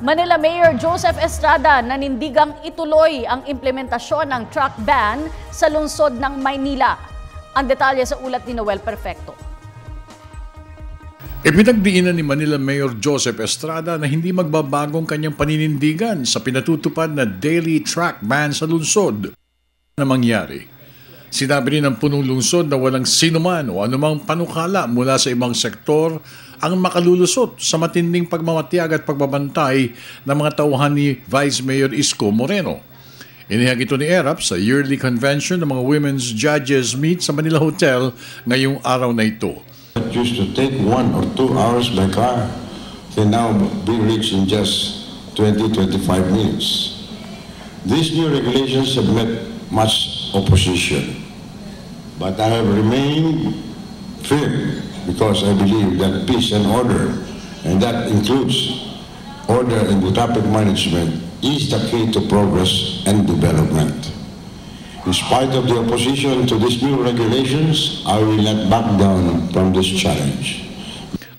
Manila Mayor Joseph Estrada nanindigang ituloy ang implementasyon ng truck ban sa lungsod ng Maynila. Ang detalye sa ulat ni Noel Perfecto. Ipinagdiinan ni Manila Mayor Joseph Estrada na hindi magbabagong kanyang paninindigan sa pinatutupad na daily truck ban sa lungsod na mangyari. Sinabi rin ng punong lungsod na walang sinuman o anumang panukala mula sa ibang sektor ang makalulusot sa matinding pagmamatiyag at pagbabantay ng mga tauhan ni Vice Mayor Isko Moreno. Inihag ito ni ERAP sa yearly convention ng mga Women's Judges Meet sa Manila Hotel ngayong araw na ito. It used to take 1 or 2 hours by car can now be reached in just 20-25 minutes. These new regulations have met much opposition, but I have remained firm because I believe that peace and order, and that includes order in the traffic management, is the key to progress and development. In spite of the opposition to these new regulations, I will not back down from this challenge.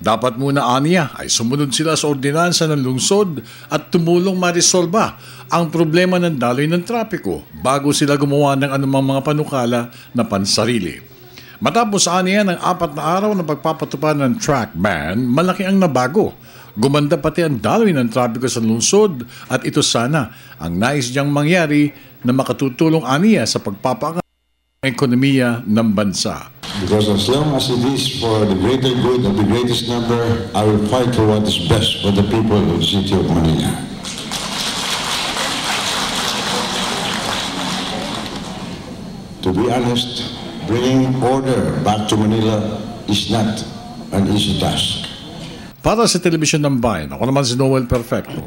Dapat muna aniya ay sumunod sila sa ordinansa ng lungsod at tumulong marisolba ang problema ng daloy ng trapiko bago sila gumawa ng anumang mga panukala na pansarili. Matapos aniya ng 4 na araw na pagpapatupad ng truck ban, malaki ang nabago. Gumanda pati ang daloy ng trapiko sa lungsod at ito sana ang nais niyang mangyari na makatutulong aniya sa pagpapaangat ng ekonomiya ng bansa. Because as long as it is for the greater good of the greatest number, I will fight for what is best for the people of the city of Manila. To be honest, bringing order back to Manila is not an easy task. Para sa Telebisyon ng Bayan, ako naman si Noel Perfecto.